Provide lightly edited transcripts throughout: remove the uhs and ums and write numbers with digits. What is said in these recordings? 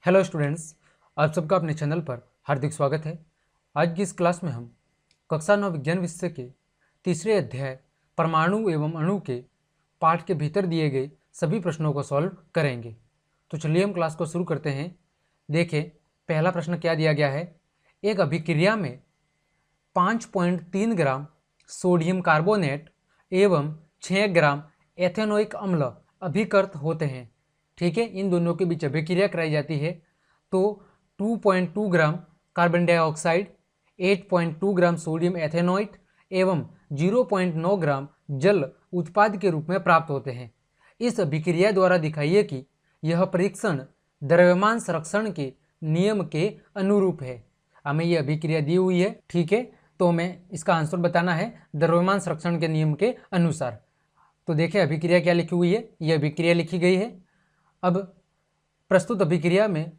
Hello students, आप सबका अपने चैनल पर हार्दिक स्वागत है। आज की इस क्लास में हम कक्षा 9 विज्ञान विषय के तीसरे अध्याय परमाणु एवं अणु के पाठ के भीतर दिए गए सभी प्रश्नों को सॉल्व करेंगे। तो चलिए हम क्लास को शुरू करते हैं। देखें, पहला प्रश्न क्या दिया गया है। एक अभिक्रिया में 5.3 ग्राम सोडियम कार्बोनेट एवं 6 ग्राम एथेनोइक अम्ल अभिकृत होते हैं। ठीक है, इन दोनों के बीच अभिक्रिया कराई जाती है तो 2.2 gram carbon dioxide, 8.2 gram sodium ethanoate एवं 0.9 ग्राम जल उत्पाद के रूप में प्राप्त होते हैं। इस अभिक्रिया द्वारा दिखाइए कि यह परीक्षण द्रव्यमान संरक्षण के नियम के अनुरूप है। हमें यह अभिक्रिया दी हुई है, ठीक है, तो हमें इसका आंसर बताना है द्रव्यमान संरक्षण के नियम के अनुसार। तो देखें अभिक्रिया क्या लिखी हुई है, यह अभिक्रिया लिखी गई है। अब प्रस्तुत अभिक्रिया में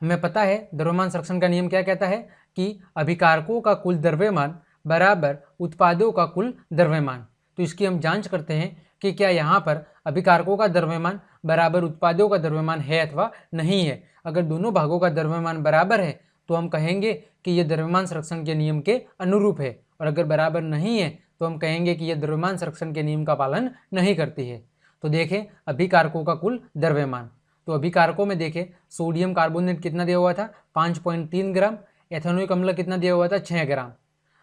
हमें पता है द्रव्यमान संरक्षण का नियम क्या कहता है कि अभिकारकों का कुल द्रव्यमान बराबर उत्पादों का कुल द्रव्यमान। तो इसकी हम जांच करते हैं कि क्या यहाँ पर अभिकारकों का द्रव्यमान बराबर उत्पादों का द्रव्यमान है अथवा नहीं है। अगर दोनों भागों का द्रव्यमान बराबर है तो हम कहेंगे कि यह द्रव्यमान संरक्षण के नियम के अनुरूप है, और अगर बराबर नहीं है तो हम कहेंगे कि यह द्रव्यमान संरक्षण के नियम का पालन नहीं करती है। तो देखें अभिकारकों का कुल द्रव्यमान, तो अभिकारकों में देखें सोडियम कार्बोनेट कितना दिया हुआ था 5.3 ग्राम, एथेनोइक अम्ल कितना दिया हुआ था 6 ग्राम,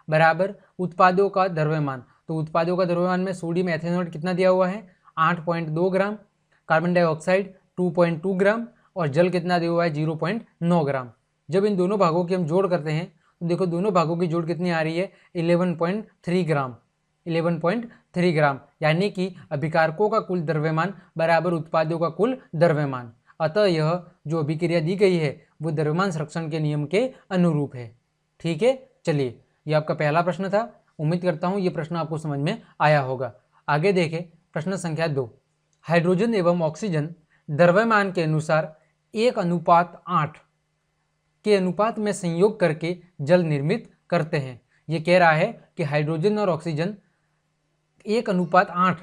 बराबर उत्पादों का द्रव्यमान। तो उत्पादों का द्रव्यमान में सोडियम एथेनोइक कितना दिया हुआ है 8.2 ग्राम, कार्बन डाइऑक्साइड 2.2 ग्राम और जल कितना दिया हुआ है 0.9 ग्राम। जब इन दोनों भागों की हम जोड़ करते हैं तो देखो दोनों भागों की जोड़ कितनी आ रही है 11.3 ग्राम, 11.3 ग्राम, यानी कि अभिकारकों का कुल द्रव्यमान बराबर उत्पादों का कुल द्रव्यमान। अतः यह जो अभिक्रिया दी गई है वो द्रव्यमान संरक्षण के नियम के अनुरूप है। ठीक है, चलिए ये आपका पहला प्रश्न था। उम्मीद करता हूँ ये प्रश्न आपको समझ में आया होगा। आगे देखें प्रश्न संख्या 2। हाइड्रोजन एवं ऑक्सीजन द्रव्यमान के अनुसार 1:8 के अनुपात में संयोग करके जल निर्मित करते हैं। ये कह रहा है कि हाइड्रोजन और ऑक्सीजन 1:8,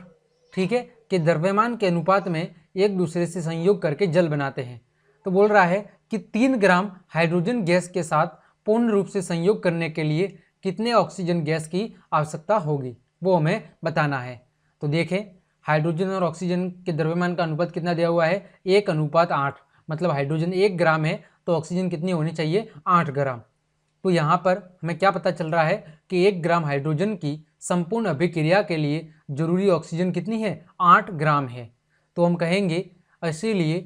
ठीक है, कि द्रव्यमान के अनुपात में एक दूसरे से संयोग करके जल बनाते हैं। तो बोल रहा है कि 3 ग्राम हाइड्रोजन गैस के साथ पूर्ण रूप से संयोग करने के लिए कितने ऑक्सीजन गैस की आवश्यकता होगी, वो हमें बताना है। तो देखें हाइड्रोजन और ऑक्सीजन के द्रव्यमान का अनुपात कितना दिया हुआ है 1:8, मतलब हाइड्रोजन 1 ग्राम है तो ऑक्सीजन कितनी होनी चाहिए 8 ग्राम। तो यहाँ पर हमें क्या पता चल रहा है कि 1 ग्राम हाइड्रोजन की संपूर्ण अभिक्रिया के लिए जरूरी ऑक्सीजन कितनी है 8 ग्राम है। तो हम कहेंगे इसीलिए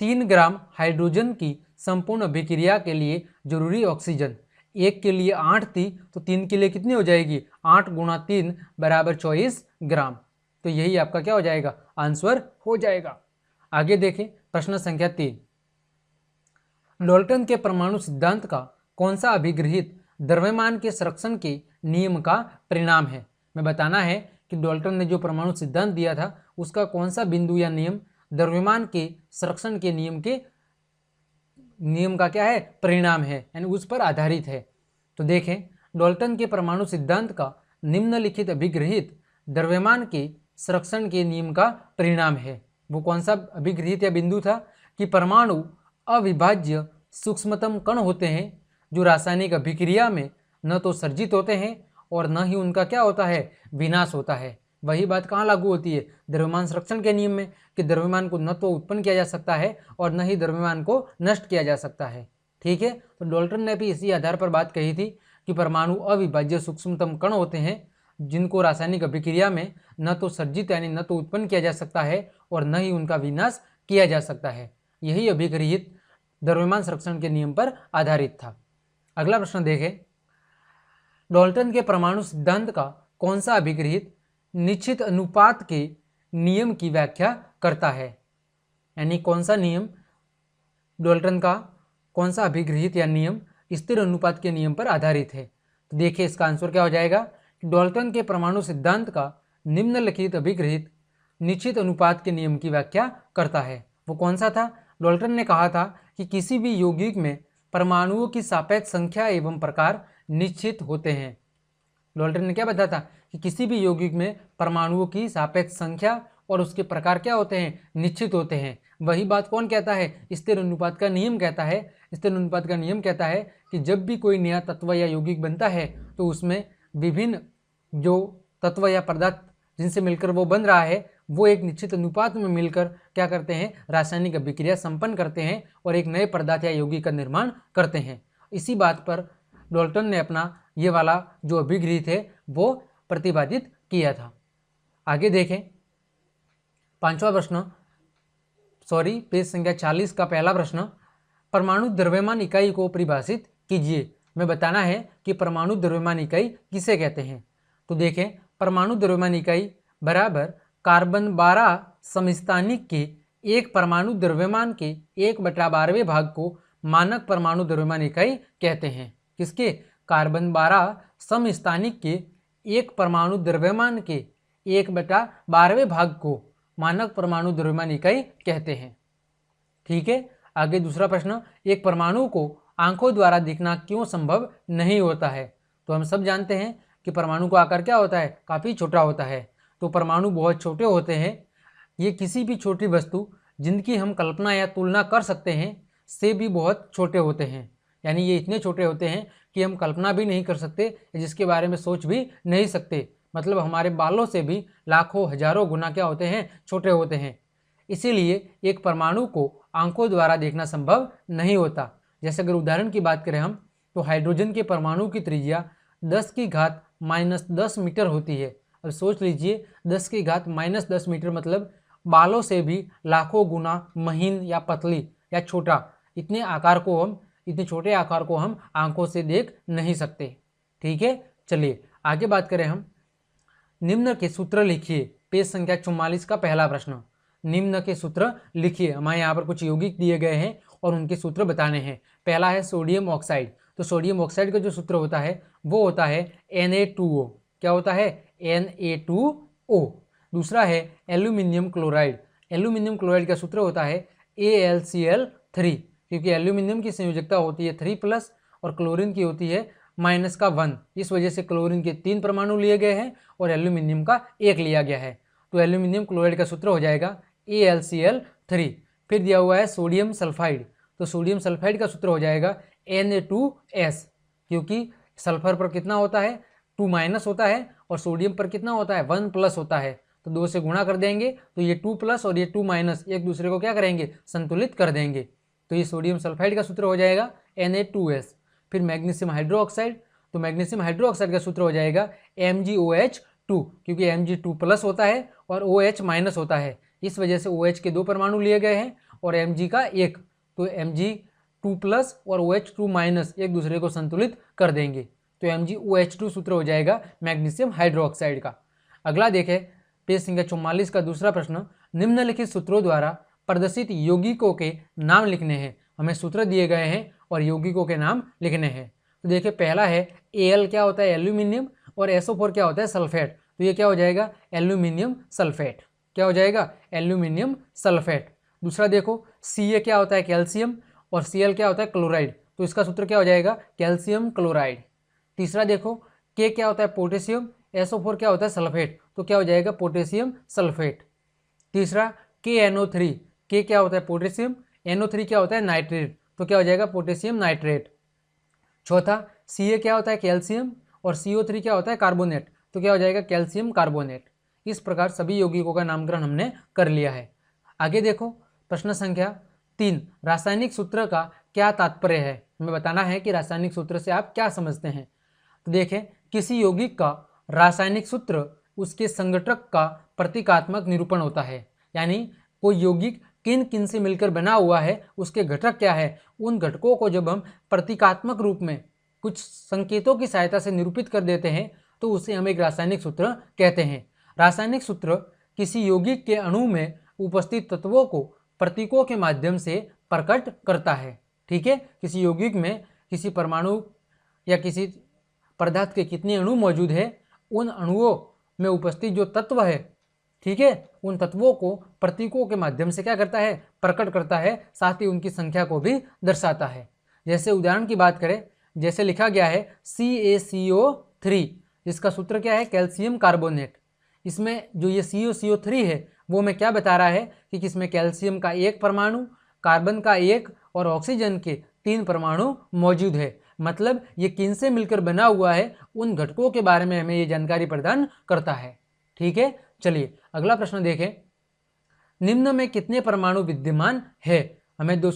3 ग्राम हाइड्रोजन की संपूर्ण अभिक्रिया के लिए जरूरी ऑक्सीजन 1 के लिए 8 थी तो 3 के लिए कितनी हो जाएगी 8 × 3 = 24 ग्राम। तो यही आपका क्या हो जाएगा आंसर हो जाएगा। आगे देखें प्रश्न संख्या 3। डाल्टन के परमाणु सिद्धांत का कौन सा अभिगृहित द्रव्यमान के संरक्षण के नियम का परिणाम है। मैं बताना है कि डाल्टन ने जो परमाणु सिद्धांत दिया था उसका कौन सा बिंदु या नियम द्रव्यमान के संरक्षण के नियम का क्या है परिणाम है, यानी उस पर आधारित है। तो देखें डाल्टन के परमाणु सिद्धांत का निम्नलिखित अभिगृहित द्रव्यमान के संरक्षण के नियम का परिणाम है। वो कौन सा अभिगृहित या बिंदु था कि परमाणु अविभाज्य सूक्ष्मतम कण होते हैं जो रासायनिक अभिक्रिया में न तो सर्जित होते हैं और न ही उनका क्या होता है विनाश होता है। वही बात कहाँ लागू होती है द्रव्यमान संरक्षण के नियम में कि द्रव्यमान को न तो उत्पन्न किया जा सकता है और न ही द्रव्यमान को नष्ट किया जा सकता है। ठीक है, तो डाल्टन ने भी इसी आधार पर बात कही थी कि परमाणु अविभाज्य सूक्ष्मतम कण होते हैं जिनको रासायनिक अभिक्रिया में न तो सर्जित यानी न तो उत्पन्न किया जा सकता है और न ही उनका विनाश किया जा सकता है। यही अभिगृहित द्रव्यमान संरक्षण के नियम पर आधारित था। अगला प्रश्न देखें डाल्टन के परमाणु सिद्धांत का कौन सा अभिगृहित निश्चित अनुपात के नियम की व्याख्या करता है, यानी कौन सा नियम डाल्टन का कौन सा अभिगृहित या नियम स्थिर अनुपात के नियम पर आधारित है। तो देखिए इसका आंसर क्या हो जाएगा डाल्टन के परमाणु सिद्धांत का निम्नलिखित अभिगृहित निश्चित अनुपात के नियम की व्याख्या करता है। वो कौन सा था। डाल्टन ने कहा था कि किसी भी यौगिक में परमाणुओं की सापेक्ष संख्या एवं प्रकार निश्चित होते हैं। डाल्टन ने क्या बताया था कि किसी भी यौगिक में परमाणुओं की सापेक्ष संख्या और उसके प्रकार क्या होते हैं निश्चित होते हैं। वही बात कौन कहता है? स्थिर अनुपात का नियम कहता है। स्थिर अनुपात का नियम कहता है कि जब भी कोई नया तत्व या यौगिक बनता है तो उसमें विभिन्न जो तत्व या पदार्थ जिनसे मिलकर वो बन रहा है वो एक निश्चित अनुपात में मिलकर क्या करते हैं? रासायनिक अभिक्रिया संपन्न करते हैं और एक नए पदार्थ या यौगिक का निर्माण करते हैं। इसी बात पर डाल्टन ने अपना ये वाला जो अभिगृहित है वो प्रतिपादित किया था। आगे देखें, पांचवा प्रश्न, पेज संख्या 40 का पहला प्रश्न, परमाणु द्रव्यमान इकाई को परिभाषित कीजिए। मैं बताना है कि परमाणु द्रव्यमान इकाई किसे कहते हैं। तो देखें, परमाणु द्रव्यमान इकाई बराबर कार्बन 12 समस्थानिक के एक परमाणु द्रव्यमान के 1/12वें भाग को मानक परमाणु द्रव्यमान इकाई कहते हैं। किसके? कार्बन 12 समस्थानिक के एक परमाणु द्रव्यमान के 1/12वें भाग को मानक परमाणु द्रव्यमान इकाई कहते हैं। ठीक है। आगे दूसरा प्रश्न, एक परमाणु को आंखों द्वारा दिखना क्यों संभव नहीं होता है? तो हम सब जानते हैं कि परमाणु का आकार क्या होता है? काफ़ी छोटा होता है। तो परमाणु बहुत छोटे होते हैं। ये किसी भी छोटी वस्तु जिनकी हम कल्पना या तुलना कर सकते हैं से भी बहुत छोटे होते हैं। यानी ये इतने छोटे होते हैं कि हम कल्पना भी नहीं कर सकते, जिसके बारे में सोच भी नहीं सकते। मतलब हमारे बालों से भी लाखों हजारों गुना क्या होते हैं? छोटे होते हैं। इसीलिए एक परमाणु को आंखों द्वारा देखना संभव नहीं होता। जैसे अगर उदाहरण की बात करें हम, तो हाइड्रोजन के परमाणु की त्रिज्या 10⁻10 मीटर होती है। अब सोच लीजिए 10⁻10 मीटर मतलब बालों से भी लाखों गुना महीन या पतली या छोटा। इतने छोटे आकार को हम आंखों से देख नहीं सकते। ठीक है। चलिए आगे बात करें हम, निम्न के सूत्र लिखिए। पेज संख्या 44 का पहला प्रश्न, निम्न के सूत्र लिखिए। हमारे यहाँ पर कुछ यौगिक दिए गए हैं और उनके सूत्र बताने हैं। पहला है सोडियम ऑक्साइड। तो सोडियम ऑक्साइड का जो सूत्र होता है वो होता है Na2O। क्या होता है? Na2O। दूसरा है एल्यूमिनियम क्लोराइड। एल्यूमिनियम क्लोराइड का सूत्र होता है AlCl3, क्योंकि एल्यूमिनियम की संयोजकता होती है 3+ और क्लोरीन की होती है -1। इस वजह से क्लोरीन के 3 परमाणु लिए गए हैं और एल्यूमिनियम का 1 लिया गया है। तो एल्यूमिनियम क्लोराइड का सूत्र हो जाएगा AlCl3। फिर दिया हुआ है सोडियम सल्फाइड। तो सोडियम सल्फाइड का सूत्र हो जाएगा Na2S, क्योंकि सल्फर पर कितना होता है? 2- होता है और सोडियम पर कितना होता है? 1+ होता है। तो 2 से गुणा कर देंगे तो ये 2+ और ये 2- एक दूसरे को क्या करेंगे? संतुलित कर देंगे। तो ये सोडियम सल्फाइड का सूत्र हो जाएगा Na2S। फिर मैग्नीशियम हाइड्रोक्साइड। तो मैग्नीशियम हाइड्रोक्साइड का सूत्र हो जाएगा MgOH2, क्योंकि Mg2+ होता है और OH- होता है। इस वजह से OH के 2 परमाणु लिए गए हैं और Mg का 1। तो Mg2+ और OH2- एक दूसरे को संतुलित कर देंगे। तो MgOH2 सूत्र हो जाएगा मैग्नीशियम हाइड्रोक्साइड का। अगला देखें, पेज संख्या 44 का दूसरा प्रश्न, निम्नलिखित सूत्रों द्वारा प्रदर्शित यौगिकों के नाम लिखने हैं। हमें सूत्र दिए गए हैं और यौगिकों के नाम लिखने हैं। तो देखिए, पहला है Al, क्या होता है? एल्यूमिनियम, और SO4 क्या होता है? सल्फेट। तो ये क्या हो जाएगा? Aluminium sulphate. क्या हो जाएगा? Aluminium sulphate. दूसरा देखो, Ca क्या होता है? कैल्शियम, और Cl क्या होता है? क्लोराइड। तो इसका सूत्र क्या हो जाएगा? Calcium chloride. तीसरा देखो, K क्या होता है? पोटेशियम, SO4 क्या होता है? सल्फेट। तो क्या हो जाएगा? Potassium sulphate. तीसरा KNO3, K क्या होता है? पोटेशियम, NO3 क्या होता है? नाइट्रेट। तो क्या हो जाएगा? Potassium nitrate. चौथा Ca क्या होता है? कैल्शियम, और CO3 क्या होता है? कार्बोनेट। तो क्या हो जाएगा? Calcium carbonate. इस प्रकार सभी यौगिकों का नामकरण हमने कर लिया है। आगे देखो, प्रश्न संख्या 3, रासायनिक सूत्र का क्या तात्पर्य है? हमें बताना है कि रासायनिक सूत्र से आप क्या समझते हैं। तो देखें, किसी यौगिक का रासायनिक सूत्र उसके संगठक का प्रतीकात्मक निरूपण होता है। यानी कोई यौगिक किन किन से मिलकर बना हुआ है, उसके घटक क्या है, उन घटकों को जब हम प्रतीकात्मक रूप में कुछ संकेतों की सहायता से निरूपित कर देते हैं तो उसे हम एक रासायनिक सूत्र कहते हैं। रासायनिक सूत्र किसी यौगिक के अणु में उपस्थित तत्वों को प्रतीकों के माध्यम से प्रकट करता है। ठीक है। किसी यौगिक में किसी परमाणु या किसी पदार्थ के कितने अणु मौजूद है, उन अणुओं में उपस्थित जो तत्व है, ठीक है, उन तत्वों को प्रतीकों के माध्यम से क्या करता है? प्रकट करता है। साथ ही उनकी संख्या को भी दर्शाता है। जैसे उदाहरण की बात करें, जैसे लिखा गया है CaCO3, जिसका सूत्र क्या है? Calcium carbonate. इसमें जो ये CaCO3 है वो हमें क्या बता रहा है कि किसमें कैल्शियम का 1 परमाणु, कार्बन का 1 और ऑक्सीजन के 3 परमाणु मौजूद है। मतलब ये किन से मिलकर बना हुआ है, उन घटकों के बारे में हमें ये जानकारी प्रदान करता है। ठीक है, चलिए अगला प्रश्न देखें। निम्न में कितने परमाणु विद्यमान है? हमें दो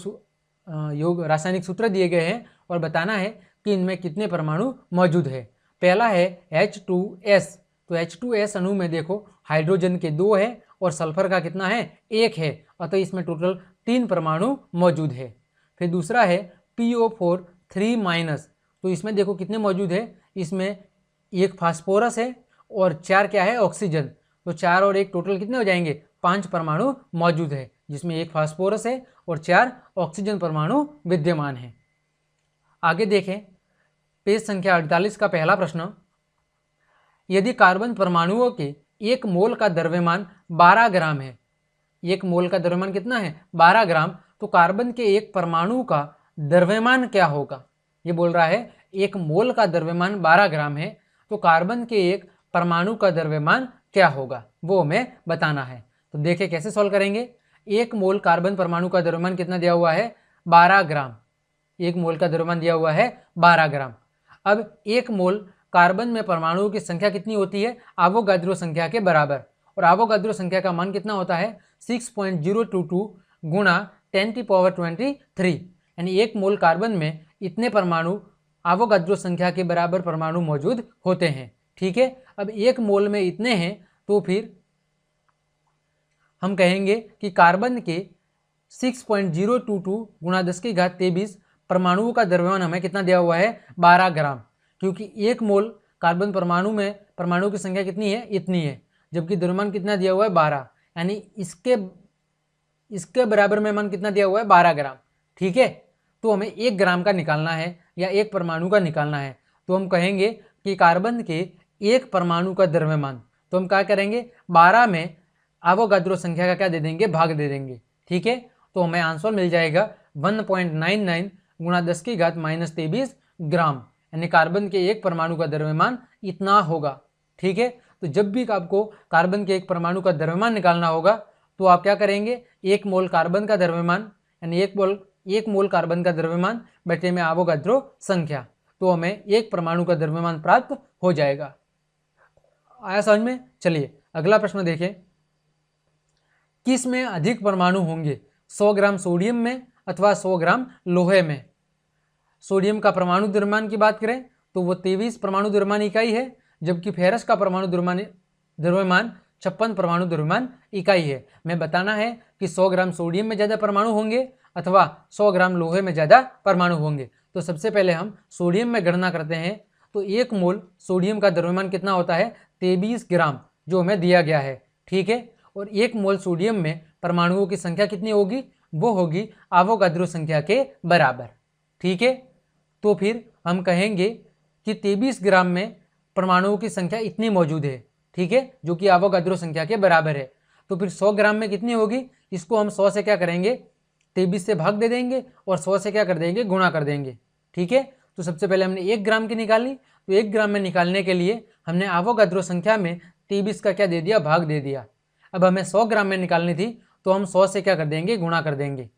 योग रासायनिक सूत्र दिए गए हैं और बताना है कि इनमें कितने परमाणु मौजूद है। पहला है H2S। तो H2S अणु में देखो हाइड्रोजन के 2 है और सल्फर का कितना है, 1 है, अतः इसमें टोटल 3 परमाणु मौजूद है। फिर दूसरा है PO4 3-। तो इसमें देखो कितने मौजूद है, इसमें 1 फास्फोरस है और 4 क्या है, ऑक्सीजन। तो 4 और 1 टोटल कितने हो जाएंगे, 5 परमाणु मौजूद है, जिसमें 1 फास्फोरस है और 4 ऑक्सीजन परमाणु विद्यमान है। आगे देखें पेज संख्या 48 का पहला प्रश्न। यदि कार्बन परमाणुओं के 1 मोल का द्रव्यमान 12 ग्राम है, 1 मोल का द्रव्यमान कितना है, 12 ग्राम, तो कार्बन के 1 परमाणु का द्रव्यमान क्या होगा? ये बोल रहा है 1 मोल का द्रव्यमान 12 ग्राम है, तो कार्बन के 1 परमाणु का द्रव्यमान क्या होगा, वो हमें बताना है। तो देखिए कैसे सॉल्व करेंगे। 1 मोल कार्बन परमाणु का द्रव्यमान कितना दिया हुआ है, 12 ग्राम। 1 मोल का द्रव्यमान दिया हुआ है 12 ग्राम। अब 1 मोल कार्बन में परमाणुओं की संख्या कितनी होती है, आवोगाद्रो संख्या के बराबर, और आवोगाद्रो संख्या का मान कितना होता है, 6.022 गुणा 10⁻23, यानी 1 मोल कार्बन में इतने परमाणु आवोगाद्रो संख्या के बराबर परमाणु मौजूद होते हैं। ठीक है, अब 1 मोल में इतने हैं, तो फिर हम कहेंगे कि कार्बन के 6.022 गुणा 10⁻23 परमाणुओं का द्रव्यमान हमें कितना दिया हुआ है, 12 ग्राम, क्योंकि 1 मोल कार्बन परमाणु में परमाणु की संख्या कितनी है, इतनी है, जबकि द्रव्यमान कितना दिया हुआ है, 12, यानी इसके बराबर में मान कितना दिया हुआ है, 12 ग्राम। ठीक है, तो हमें 1 ग्राम का निकालना है या 1 परमाणु का निकालना है। तो हम कहेंगे कि कार्बन के 1 परमाणु का द्रव्यमान, तो हम क्या करेंगे, 12 में आवोगाद्रो संख्या का क्या दे देंगे, भाग दे देंगे। ठीक है, तो हमें आंसर मिल जाएगा 1.99 गुणा 10⁻23 ग्राम, यानी कार्बन के 1 परमाणु का द्रव्यमान इतना होगा। ठीक है, तो जब भी आपको कार्बन के 1 परमाणु का द्रव्यमान निकालना होगा, तो आप क्या करेंगे, 1 मोल कार्बन का द्रव्यमान, यानी 1 मोल कार्बन का द्रव्यमान बटे में आवोगाद्रो संख्या, तो हमें 1 परमाणु का द्रव्यमान प्राप्त हो जाएगा। आया समझ में? चलिए अगला प्रश्न देखें। किस में अधिक परमाणु होंगे, 100 ग्राम सोडियम में अथवा 100 ग्राम लोहे में? सोडियम का परमाणु द्रव्यमान की बात करें तो वो 23 परमाणु द्रव्यमान इकाई है, जबकि फेरस का परमाणु द्रव्यमान 56 परमाणु द्रव्यमान इकाई है। मैं बताना है कि 100 ग्राम सोडियम में ज़्यादा परमाणु होंगे अथवा 100 ग्राम लोहे में ज़्यादा परमाणु होंगे। तो सबसे पहले हम सोडियम में गणना करते हैं। तो 1 मोल सोडियम का द्रव्यमान कितना होता है, 23 ग्राम, जो हमें दिया गया है। ठीक है, और 1 मोल सोडियम में परमाणुओं की संख्या कितनी होगी, वो होगी आवोगाद्रो संख्या के बराबर। ठीक है, तो फिर हम कहेंगे कि 23 ग्राम में परमाणुओं की संख्या इतनी मौजूद है। ठीक है, जो कि आवोगाद्रो संख्या के बराबर है। तो फिर 100 ग्राम में कितनी होगी, इसको हम 100 से क्या करेंगे, 23 से भाग दे देंगे और 100 से क्या कर देंगे, गुणा कर देंगे। ठीक है, तो सबसे पहले हमने 1 ग्राम की निकाली, तो 1 ग्राम में निकालने के लिए हमने आवोगाद्रो संख्या में 23 का क्या दे दिया, भाग दे दिया। अब हमें 100 ग्राम में निकालनी थी, तो हम 100 से क्या कर देंगे, गुणा कर देंगे।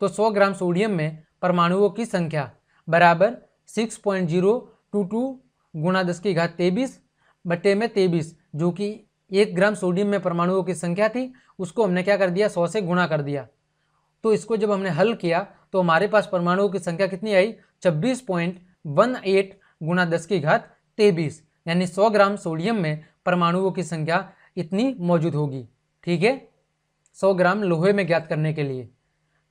तो 100 ग्राम सोडियम में परमाणुओं की संख्या बराबर 6.022 गुणा 10⁻23 बटे में 23, जो कि 1 ग्राम सोडियम में परमाणुओं की संख्या थी, उसको हमने क्या कर दिया, 100 से गुणा कर दिया। तो इसको जब हमने हल किया तो हमारे पास परमाणुओं की संख्या कितनी आई, 26.18 गुणा 10⁻23, यानी 100 ग्राम सोडियम में परमाणुओं की संख्या इतनी मौजूद होगी। ठीक है, 100 ग्राम लोहे में ज्ञात करने के लिए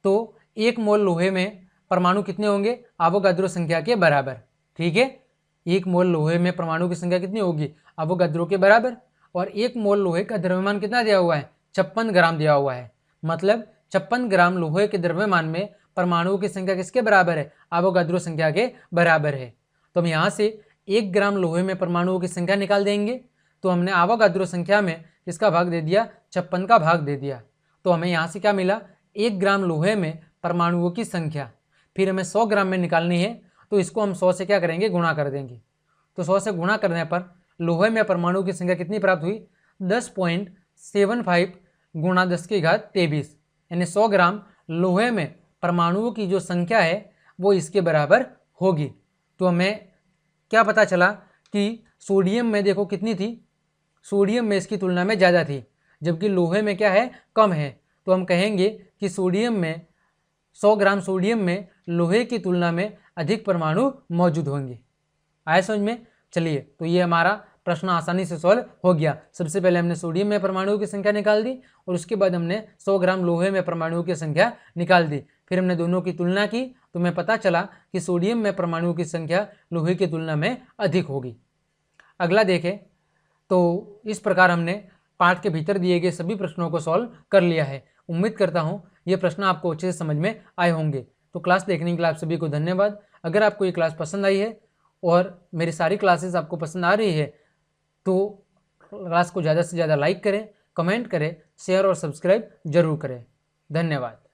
तो 1 मोल लोहे में परमाणु कितने होंगे, आवोगाद्रो संख्या के बराबर। ठीक है, 1 मोल लोहे में परमाणु की संख्या कितनी होगी, आवोगाद्रो के बराबर। और 1 मोल लोहे का द्रव्यमान कितना दिया हुआ है, 56 ग्राम दिया हुआ है। मतलब 56 ग्राम लोहे के द्रव्यमान में परमाणुओं की संख्या किसके बराबर है, आवोगाद्रो संख्या के बराबर है। तो हम यहाँ से 1 ग्राम लोहे में परमाणुओं की संख्या निकाल देंगे। तो हमने आवोगाद्रो संख्या में किसका भाग दे दिया, 56 का भाग दे दिया। तो हमें यहाँ से क्या मिला, 1 ग्राम लोहे में परमाणुओं की संख्या। फिर हमें 100 ग्राम में निकालनी है, तो इसको हम 100 से क्या करेंगे, गुणा कर देंगे। तो 100 से गुणा करने पर लोहे में परमाणुओं की संख्या कितनी प्राप्त हुई, 10.75 गुणा 10 की घात 23, यानी 100 ग्राम लोहे में परमाणुओं की जो संख्या है वो इसके बराबर होगी। तो हमें क्या पता चला कि सोडियम में देखो कितनी थी, सोडियम में इसकी तुलना में ज़्यादा थी, जबकि लोहे में क्या है, कम है। तो हम कहेंगे कि सोडियम में 100 ग्राम सोडियम में लोहे की तुलना में अधिक परमाणु मौजूद होंगे। आया समझ में? चलिए, तो ये हमारा प्रश्न आसानी से सॉल्व हो गया। सबसे पहले हमने सोडियम में परमाणुओं की संख्या निकाल दी और उसके बाद हमने 100 ग्राम लोहे में परमाणुओं की संख्या निकाल दी। फिर हमने दोनों की तुलना की तो हमें पता चला कि सोडियम में परमाणुओं की संख्या लोहे की तुलना में अधिक होगी। अगला देखें तो इस प्रकार हमने पाठ के भीतर दिए गए सभी प्रश्नों को सॉल्व कर लिया है। उम्मीद करता हूँ ये प्रश्न आपको अच्छे से समझ में आए होंगे। तो क्लास देखने के लिए आप सभी को धन्यवाद। अगर आपको ये क्लास पसंद आई है और मेरी सारी क्लासेस आपको पसंद आ रही है तो क्लास को ज़्यादा से ज़्यादा लाइक करें, कमेंट करें, शेयर और सब्सक्राइब जरूर करें। धन्यवाद।